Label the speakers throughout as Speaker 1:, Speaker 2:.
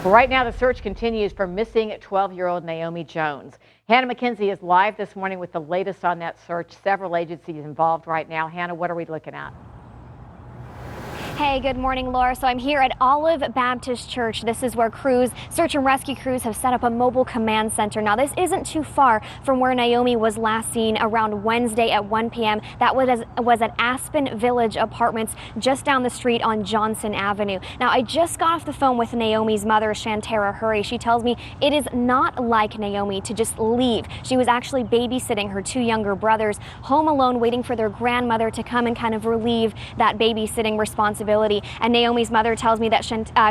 Speaker 1: Right now, the search continues for missing 12-year-old Naomi Jones. Hannah McKenzie is live this morning with the latest on that search. Several agencies involved right now. Hannah, what are we looking at?
Speaker 2: Hey, good morning, Laura. So I'm here at Olive Baptist Church. This is where search and rescue crews have set up a mobile command center. Now, this isn't too far from where Naomi was last seen around Wednesday at 1 p.m. That was at Aspen Village Apartments just down the street on Johnson Avenue. Now, I just got off the phone with Naomi's mother, Shantara Hurry. She tells me it is not like Naomi to just leave. She was actually babysitting her two younger brothers, home alone, waiting for their grandmother to come and kind of relieve that babysitting responsibility. And Naomi's mother tells me that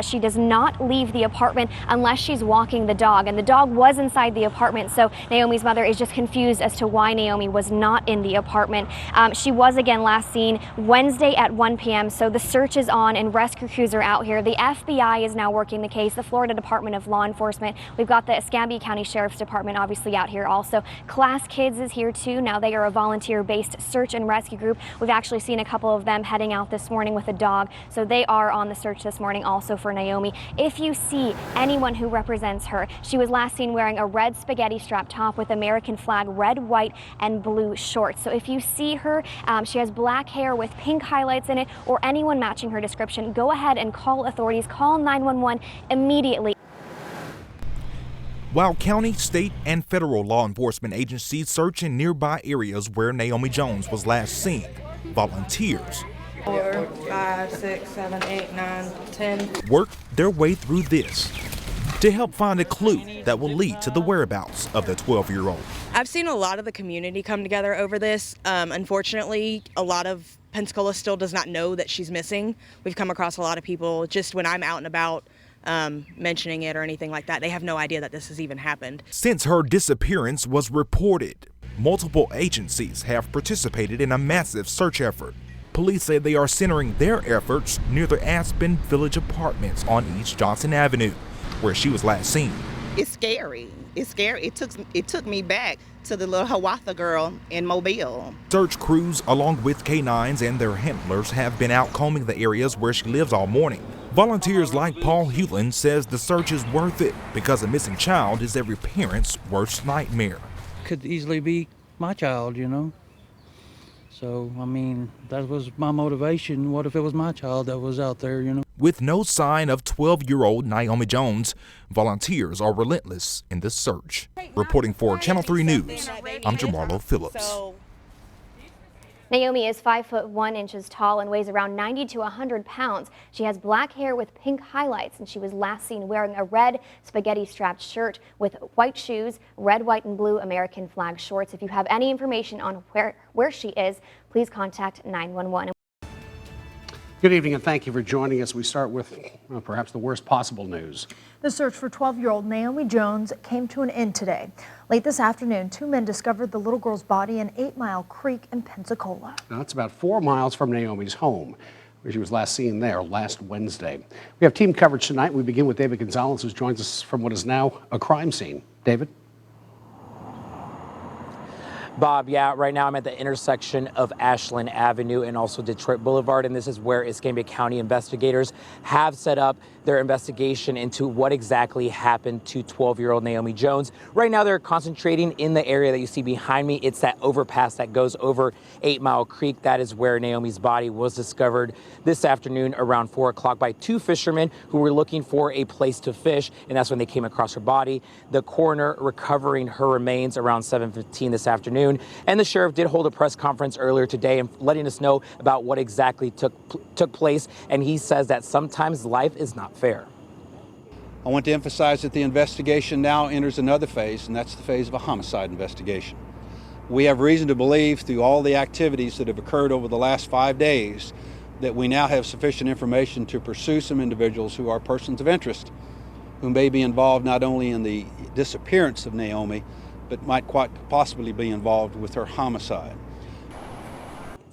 Speaker 2: she does not leave the apartment unless she's walking the dog. And the dog was inside the apartment, so Naomi's mother is just confused as to why Naomi was not in the apartment. She was again last seen Wednesday at 1 p.m. So the search is on and rescue crews are out here. The FBI is now working the case, the Florida Department of Law Enforcement. We've got the Escambia County Sheriff's Department obviously out here also. Class Kids is here too. Now they are a volunteer-based search and rescue group. We've actually seen a couple of them heading out this morning with a dog. So they are on the search this morning also for Naomi. If you see anyone who represents her, she was last seen wearing a red spaghetti strap top with American flag, red, white, and blue shorts. So if you see her, she has black hair with pink highlights in it, or anyone matching her description, go ahead and call authorities, call 911 immediately.
Speaker 3: While county, state, and federal law enforcement agencies search in nearby areas where Naomi Jones was last seen, volunteers
Speaker 4: 4, 5, 6, 7, 8, 9, 10.
Speaker 3: work their way through this to help find a clue that will lead to the whereabouts of the 12-year-old.
Speaker 4: I've seen a lot of the community come together over this. Unfortunately, a lot of Pensacola still does not know that she's missing. We've come across a lot of people just when I'm out and about mentioning it or anything like that. They have no idea that this has even happened.
Speaker 3: Since her disappearance was reported, multiple agencies have participated in a massive search effort. Police say they are centering their efforts near the Aspen Village Apartments on East Johnson Avenue, where she was last seen.
Speaker 5: It's scary. It's scary. It took me back to the little Hiawatha girl in Mobile.
Speaker 3: Search crews, along with canines and their handlers, have been out combing the areas where she lives all morning. Volunteers like Paul Hewlin says the search is worth it because a missing child is every parent's worst nightmare.
Speaker 6: Could easily be my child, you know. So, I mean, that was my motivation. What if it was my child that was out there, you know?
Speaker 3: With no sign of 12-year-old Naomi Jones, volunteers are relentless in this search. Reporting for Channel 3 News, I'm Jamarlo Phillips.
Speaker 2: Naomi is 5'1" tall and weighs around 90 to 100 pounds. She has black hair with pink highlights, and she was last seen wearing a red spaghetti-strapped shirt with white shoes, red, white, and blue American flag shorts. If you have any information on where she is, please contact 911.
Speaker 7: Good evening, and thank you for joining us. We start with perhaps the worst possible news.
Speaker 8: The search for 12-year-old Naomi Jones came to an end today. Late this afternoon, 2 men discovered the little girl's body in 8 Mile Creek in Pensacola.
Speaker 7: Now, that's about 4 miles from Naomi's home, where she was last seen there last Wednesday. We have team coverage tonight. We begin with David Gonzalez, who joins us from what is now a crime scene. David?
Speaker 9: Bob, yeah, right now I'm at the intersection of Ashland Avenue and also Detroit Boulevard, and this is where Escambia County investigators have set up their investigation into what exactly happened to 12-year-old Naomi Jones. Right now they're concentrating in the area that you see behind me. It's that overpass that goes over 8 Mile Creek. That is where Naomi's body was discovered this afternoon around 4 o'clock by 2 fishermen who were looking for a place to fish, and that's when they came across her body. The coroner recovering her remains around 7:15 this afternoon, and the sheriff did hold a press conference earlier today and letting us know about what exactly took place, and he says that sometimes life is not fair.
Speaker 10: I want to emphasize that the investigation now enters another phase, and that's the phase of a homicide investigation. We have reason to believe through all the activities that have occurred over the last 5 days that we now have sufficient information to pursue some individuals who are persons of interest, who may be involved not only in the disappearance of Naomi, but might quite possibly be involved with her homicide.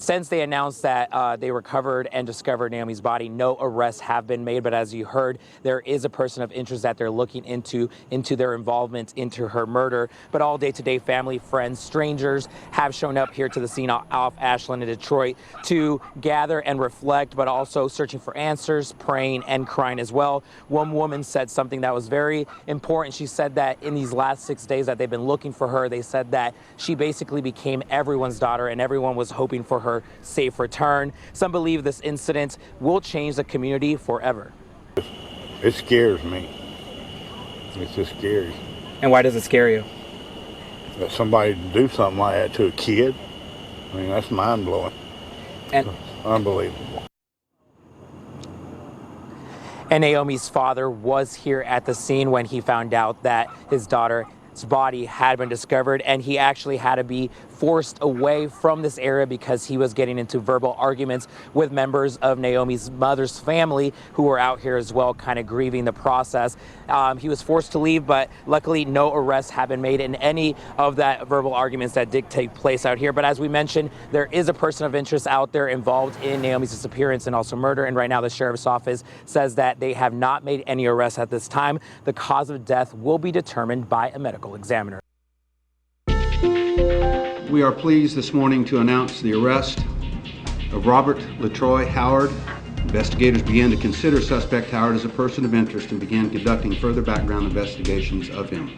Speaker 9: Since they announced that they recovered and discovered Naomi's body, no arrests have been made. But as you heard, there is a person of interest that they're looking into their involvement into her murder. But all day today, family, friends, strangers have shown up here to the scene off Ashland in Detroit to gather and reflect, but also searching for answers, praying and crying as well. One woman said something that was very important. She said that in these last 6 days that they've been looking for her, they said that she basically became everyone's daughter and everyone was hoping for her safe return. Some believe this incident will change the community forever.
Speaker 11: It scares me. It's just scary.
Speaker 9: And why does it scare you?
Speaker 11: That somebody do something like that to a kid, I mean, that's mind-blowing.
Speaker 9: And
Speaker 11: unbelievable.
Speaker 9: And Naomi's father was here at the scene when he found out that his daughter's body had been discovered, and he actually had to be forced away from this area because he was getting into verbal arguments with members of Naomi's mother's family who were out here as well, kind of grieving the process. He was forced to leave, but luckily no arrests have been made in any of that verbal arguments that did take place out here. But as we mentioned, there is a person of interest out there involved in Naomi's disappearance and also murder. And right now the sheriff's office says that they have not made any arrests at this time. The cause of death will be determined by a medical examiner.
Speaker 10: We are pleased this morning to announce the arrest of Robert Letroy Howard. Investigators began to consider suspect Howard as a person of interest and began conducting further background investigations of him.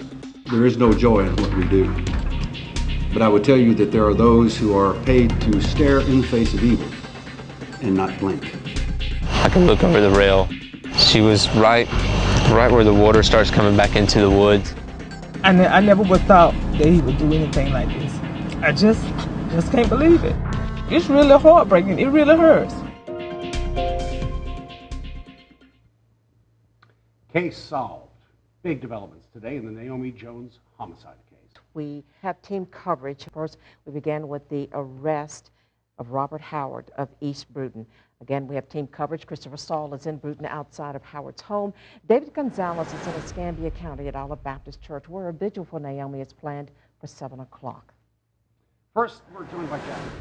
Speaker 10: There is no joy in what we do, but I would tell you that there are those who are paid to stare in the face of evil and not blink.
Speaker 12: I can look over the rail. She was right where the water starts coming back into the woods.
Speaker 13: And I never would thought that he would do anything like this. I just can't believe it. It's really heartbreaking. It really hurts.
Speaker 7: Case solved. Big developments today in the Naomi Jones homicide case.
Speaker 14: We have team coverage. First, we began with the arrest of Robert Howard of East Brewton. Again, we have team coverage. Christopher Saul is in Brewton outside of Howard's home. David Gonzalez is in Escambia County at Olive Baptist Church, where a vigil for Naomi is planned for 7 o'clock.
Speaker 7: First, we're joined by Jacqueline.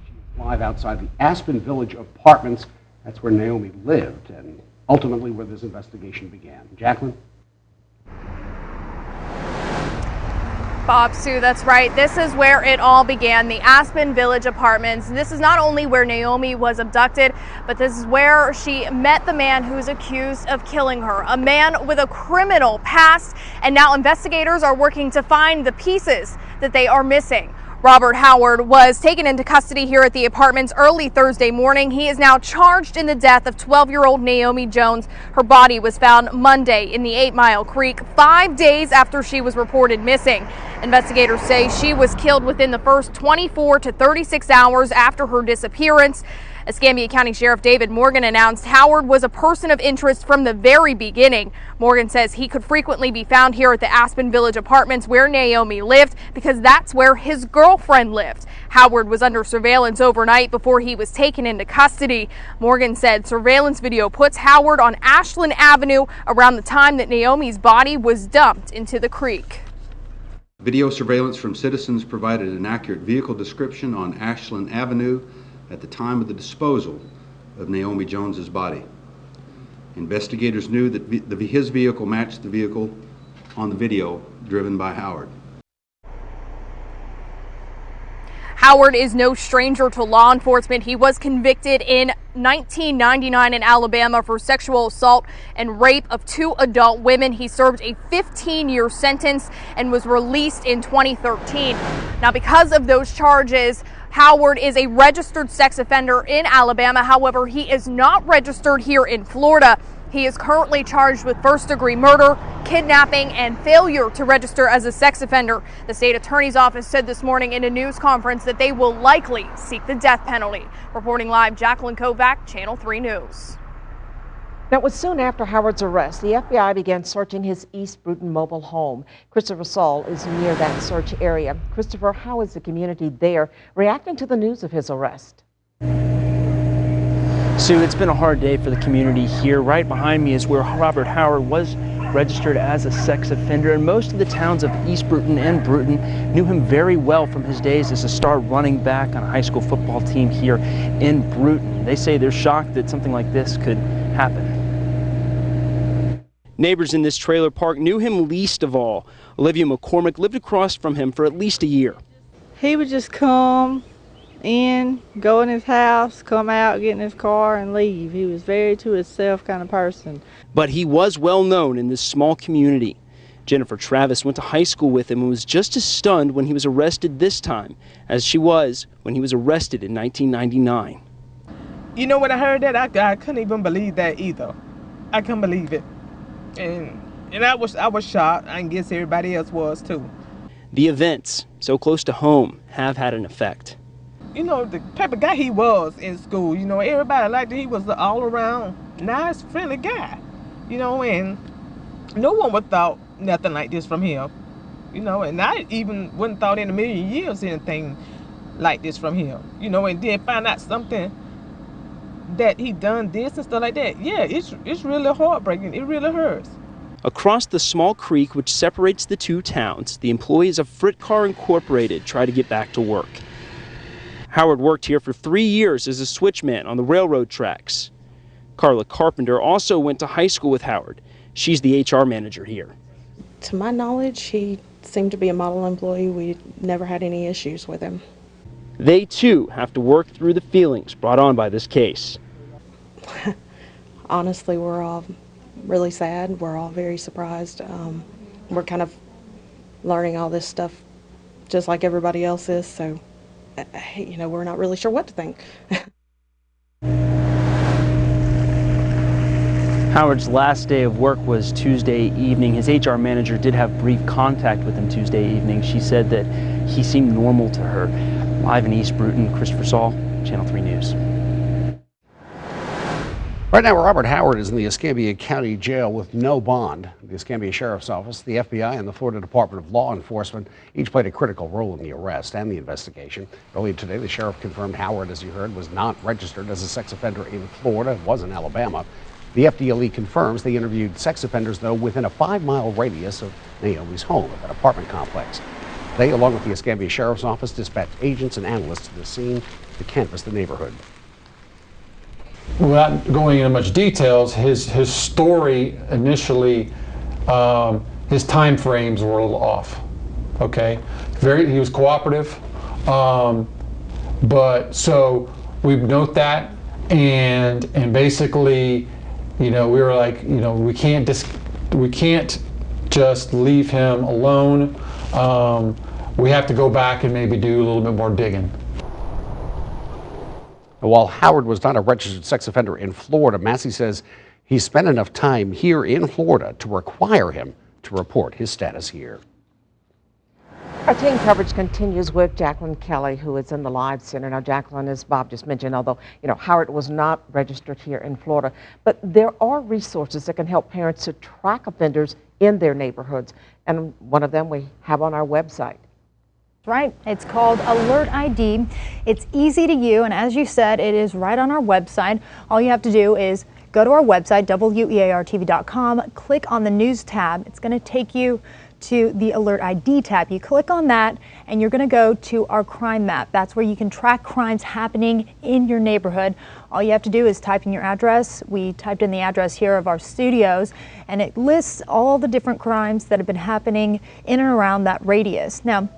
Speaker 7: She's live outside the Aspen Village Apartments. That's where Naomi lived and ultimately where this investigation began. Jacqueline?
Speaker 15: Bob, Sue, that's right. This is where it all began, the Aspen Village Apartments. This is not only where Naomi was abducted, but this is where she met the man who's accused of killing her, a man with a criminal past, and now investigators are working to find the pieces that they are missing. Robert Howard was taken into custody here at the apartments early Thursday morning. He is now charged in the death of 12-year-old Naomi Jones. Her body was found Monday in the 8 Mile Creek, 5 days after she was reported missing. Investigators say she was killed within the first 24 to 36 hours after her disappearance. Escambia County Sheriff David Morgan announced Howard was a person of interest from the very beginning. Morgan says he could frequently be found here at the Aspen Village Apartments where Naomi lived because that's where his girlfriend lived. Howard was under surveillance overnight before he was taken into custody. Morgan said surveillance video puts Howard on Ashland Avenue around the time that Naomi's body was dumped into the creek.
Speaker 10: Video surveillance from citizens provided an accurate vehicle description on Ashland Avenue at the time of the disposal of Naomi Jones's body. Investigators knew that his vehicle matched the vehicle on the video driven by Howard.
Speaker 15: Howard is no stranger to law enforcement. He was convicted in 1999 in Alabama for sexual assault and rape of 2 adult women. He served a 15-year sentence and was released in 2013. Now, because of those charges, Howard is a registered sex offender in Alabama. However, he is not registered here in Florida. He is currently charged with first-degree murder, kidnapping, and failure to register as a sex offender. The state attorney's office said this morning in a news conference that they will likely seek the death penalty. Reporting live, Jacqueline Kovac, Channel 3 News.
Speaker 14: Now, it was soon after Howard's arrest, the FBI began searching his East Brewton mobile home. Christopher Saul is near that search area. Christopher, how is the community there reacting to the news of his arrest?
Speaker 16: Sue, it's been a hard day for the community here. Right behind me is where Robert Howard was registered as a sex offender, and most of the towns of East Brewton and Brewton knew him very well from his days as a star running back on a high school football team here in Brewton. They say they're shocked that something like this could happen. Neighbors in this trailer park knew him least of all. Olivia McCormick lived across from him for at least a year.
Speaker 17: He would just come in, go in his house, come out, get in his car, and leave. He was very to himself kind of person.
Speaker 16: But he was well known in this small community. Jennifer Travis went to high school with him and was just as stunned when he was arrested this time as she was when he was arrested in 1999.
Speaker 13: You know, when I heard that, I couldn't even believe that either. I couldn't believe it. And I was shocked. I guess everybody else was too.
Speaker 16: The events, so close to home, have had an effect.
Speaker 13: You know, the type of guy he was in school, you know, everybody liked him. He was an all-around nice, friendly guy, you know, and no one would thought nothing like this from him, you know, and I even wouldn't thought in a million years anything like this from him, you know, and then find out something that he done this and stuff like that. Yeah, it's really heartbreaking. It really hurts.
Speaker 16: Across the small creek which separates the two towns, the employees of Fritcar Incorporated try to get back to work. Howard worked here for 3 years as a switchman on the railroad tracks. Carla Carpenter also went to high school with Howard. She's the HR manager here.
Speaker 18: To my knowledge, he seemed to be a model employee. We never had any issues with him.
Speaker 16: They too have to work through the feelings brought on by this case.
Speaker 18: Honestly, we're all really sad. We're all very surprised. We're kind of learning all this stuff just like everybody else is, so you know, we're not really sure what to think.
Speaker 16: Howard's last day of work was Tuesday evening. His HR manager did have brief contact with him Tuesday evening. She said that he seemed normal to her. Live in East Brewton, Christopher Saul, Channel 3 News.
Speaker 7: Right now, Robert Howard is in the Escambia County Jail with no bond. The Escambia Sheriff's Office, the FBI, and the Florida Department of Law Enforcement each played a critical role in the arrest and the investigation. Earlier today, the sheriff confirmed Howard, as you heard, was not registered as a sex offender in Florida. It was in Alabama. The FDLE confirms they interviewed sex offenders, though, within a 5-mile radius of Naomi's home at that apartment complex. They, along with the Escambia Sheriff's Office, dispatched agents and analysts to the scene to canvass the neighborhood.
Speaker 19: Without going into much details, his story initially, his time frames were a little off. Okay, he was cooperative, but so we note that, and basically, you know, we were like, you know, we can't just leave him alone. We have to go back and maybe do a little bit more digging.
Speaker 7: While Howard was not a registered sex offender in Florida, Massey says he spent enough time here in Florida to require him to report his status here.
Speaker 14: Our team coverage continues with Jacqueline Kelly, who is in the live center. Now, Jacqueline, as Bob just mentioned, although, you know, Howard was not registered here in Florida, but there are resources that can help parents to track offenders in their neighborhoods. And one of them we have on our website.
Speaker 8: Right. It's called Alert ID. It's easy to use, and as you said, it is right on our website. All you have to do is go to our website, weartv.com, click on the news tab. It's going to take you to the Alert ID tab. You click on that and you're going to go to our crime map. That's where you can track crimes happening in your neighborhood. All you have to do is type in your address. We typed in the address here of our studios, and it lists all the different crimes that have been happening in and around that radius. Now,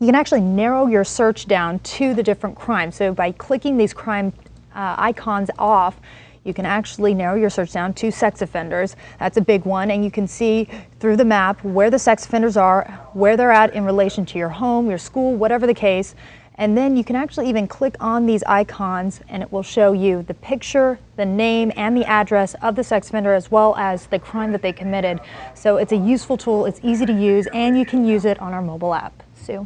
Speaker 8: you can actually narrow your search down to the different crimes. So by clicking these crime icons off, you can actually narrow your search down to sex offenders. That's a big one, and you can see through the map where the sex offenders are, where they're at in relation to your home, your school, whatever the case. And then you can actually even click on these icons and it will show you the picture, the name, and the address of the sex offender, as well as the crime that they committed. So it's a useful tool, it's easy to use, and you can use it on our mobile app. Sue?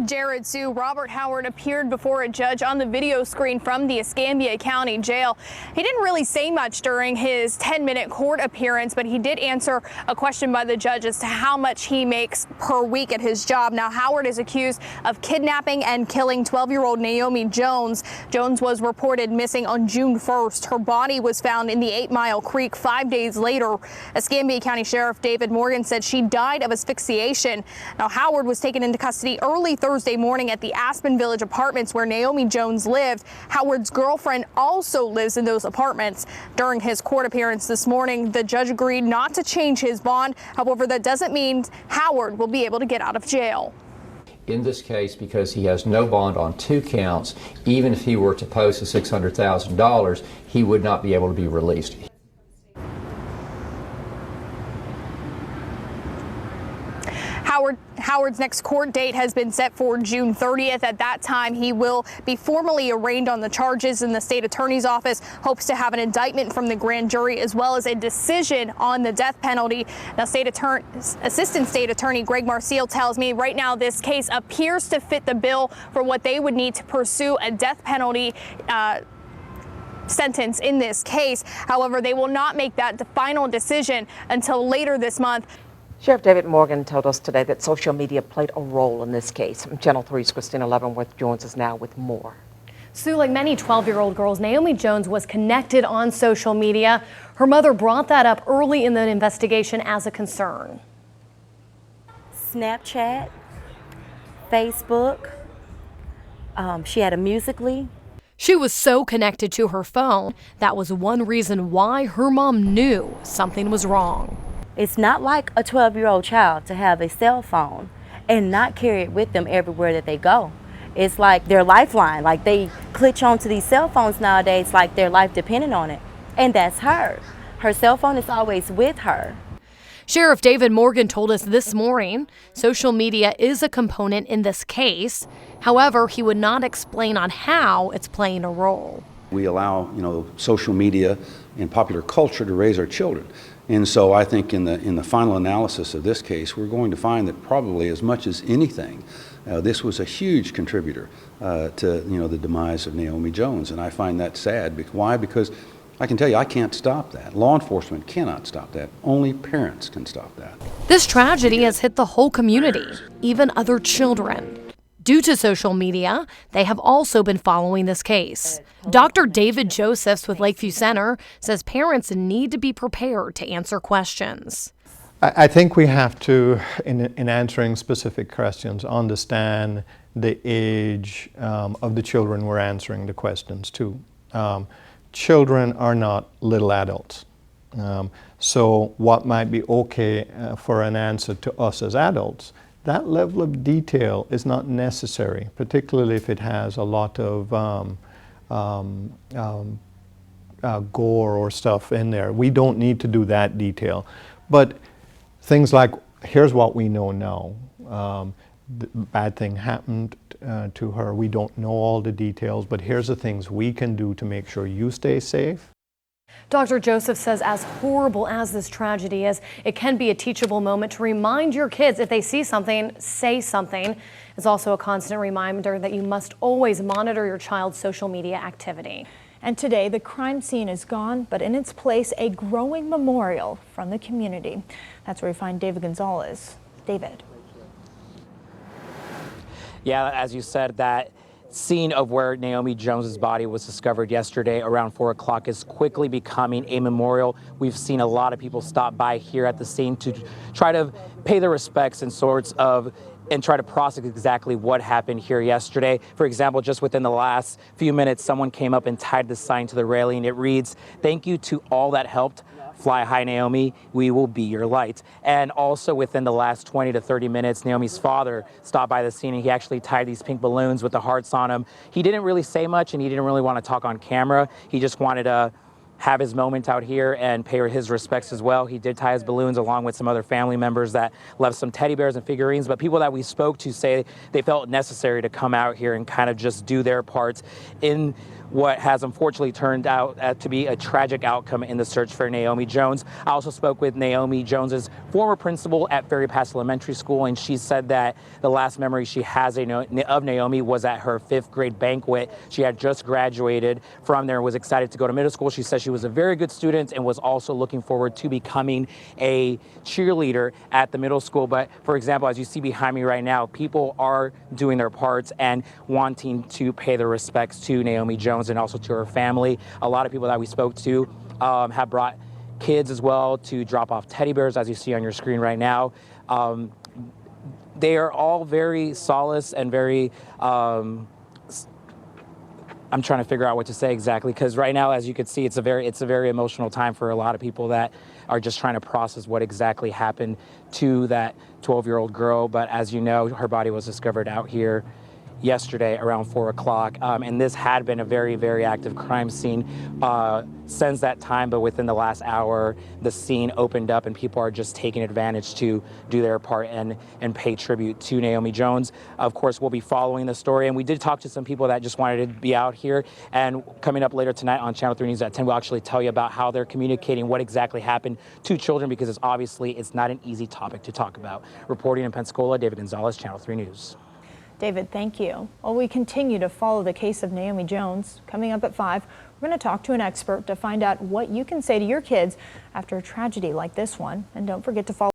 Speaker 15: Jared, Sue, Robert Howard appeared before a judge on the video screen from the Escambia County Jail. He didn't really say much during his 10-minute court appearance, but he did answer a question by the judge as to how much he makes per week at his job. Now, Howard is accused of kidnapping and killing 12-year-old Naomi Jones. Jones was reported missing on June 1st. Her body was found in the 8 Mile Creek 5 days later. Escambia County Sheriff David Morgan said she died of asphyxiation. Now, Howard was taken into custody early Thursday morning at the Aspen Village apartments where Naomi Jones lived. Howard's girlfriend also lives in those apartments. During his court appearance this morning, the judge agreed not to change his bond. However, that doesn't mean Howard will be able to get out of jail.
Speaker 20: In this case, because he has no bond on 2 counts, even if he were to post the $600,000, he would not be able to be released.
Speaker 15: Howard's next court date has been set for June 30th. At that time, he will be formally arraigned on the charges, and the state attorney's office hopes to have an indictment from the grand jury as well as a decision on the death penalty. Now, Assistant State Attorney Greg Marcial tells me right now this case appears to fit the bill for what they would need to pursue a death penalty sentence in this case. However, they will not make that final decision until later this month.
Speaker 14: Sheriff David Morgan told us today that social media played a role in this case. Channel 3's Christina Leavenworth joins us now with more.
Speaker 21: Sue, like many 12-year-old girls, Naomi Jones was connected on social media. Her mother brought that up early in the investigation as a concern.
Speaker 22: Snapchat, Facebook, she had a Musical.ly.
Speaker 21: She was so connected to her phone. That was one reason why her mom knew something was wrong.
Speaker 22: It's not like a 12-year-old child to have a cell phone and not carry it with them everywhere that they go. It's like their lifeline. Like they clutch onto these cell phones nowadays like their life depended on it. And that's her. Her cell phone is always with her.
Speaker 21: Sheriff David Morgan told us this morning social media is a component in this case. However, he would not explain on how it's playing a role.
Speaker 10: We allow, social media and popular culture to raise our children. And so I think in the final analysis of this case, we're going to find that probably as much as anything, this was a huge contributor to the demise of Naomi Jones. And I find that sad. Why? Because I can tell you, I can't stop that. Law enforcement cannot stop that. Only parents can stop that.
Speaker 21: This tragedy has hit the whole community, even other children. Due to social media, they have also been following this case. Dr. David Josephs with Lakeview Center says parents need to be prepared to answer questions.
Speaker 23: I think we have to, in answering specific questions, understand the age of the children we're answering the questions to. Children are not little adults. So what might be okay for an answer to us as adults, that level of detail is not necessary, particularly if it has a lot of gore or stuff in there. We don't need to do that detail. But things like, here's what we know now. The bad thing happened to her. We don't know all the details, but here's the things we can do to make sure you stay safe.
Speaker 21: Dr. Joseph says as horrible as this tragedy is, it can be a teachable moment to remind your kids if they see something, say something. It's also a constant reminder that you must always monitor your child's social media activity.
Speaker 8: And today, the crime scene is gone, but in its place, a growing memorial from the community. That's where we find David Gonzalez. David.
Speaker 9: Yeah, as you said, that scene of where Naomi Jones's body was discovered yesterday around 4 o'clock is quickly becoming a memorial. We've seen a lot of people stop by here at the scene to try to pay their respects and try to process exactly what happened here yesterday. For example, just within the last few minutes, someone came up and tied the sign to the railing. It reads, "Thank you to all that helped. Fly high, Naomi, we will be your light." And also within the last 20 to 30 minutes, Naomi's father stopped by the scene and he actually tied these pink balloons with the hearts on them. He didn't really say much and he didn't really want to talk on camera. He just wanted to have his moment out here and pay his respects as well. He did tie his balloons along with some other family members that left some teddy bears and figurines, but people that we spoke to say they felt necessary to come out here and kind of just do their parts in what has unfortunately turned out to be a tragic outcome in the search for Naomi Jones. I also spoke with Naomi Jones's former principal at Ferry Pass Elementary School, and she said that the last memory she has of Naomi was at her 5th grade banquet. She had just graduated from there and was excited to go to middle school. She said she was a very good student and was also looking forward to becoming a cheerleader at the middle school. But for example, as you see behind me right now, people are doing their parts and wanting to pay their respects to Naomi Jones and also to her family. A lot of people that we spoke to have brought kids as well to drop off teddy bears, as you see on your screen right now. They are all very solace and very, I'm trying to figure out what to say exactly, because right now, as you can see, it's a very emotional time for a lot of people that are just trying to process what exactly happened to that 12-year-old girl. But as you know, her body was discovered out here yesterday around 4 o'clock. And this had been a very, very active crime scene since that time. But within the last hour, the scene opened up and people are just taking advantage to do their part and pay tribute to Naomi Jones. Of course, we'll be following the story. And we did talk to some people that just wanted to be out here. And coming up later tonight on Channel 3 News at 10, we'll actually tell you about how they're communicating what exactly happened to children, because it's not an easy topic to talk about. Reporting in Pensacola, David Gonzalez, Channel 3 News.
Speaker 8: David, thank you. Well, we continue to follow the case of Naomi Jones. Coming up at 5, we're going to talk to an expert to find out what you can say to your kids after a tragedy like this one. And don't forget to follow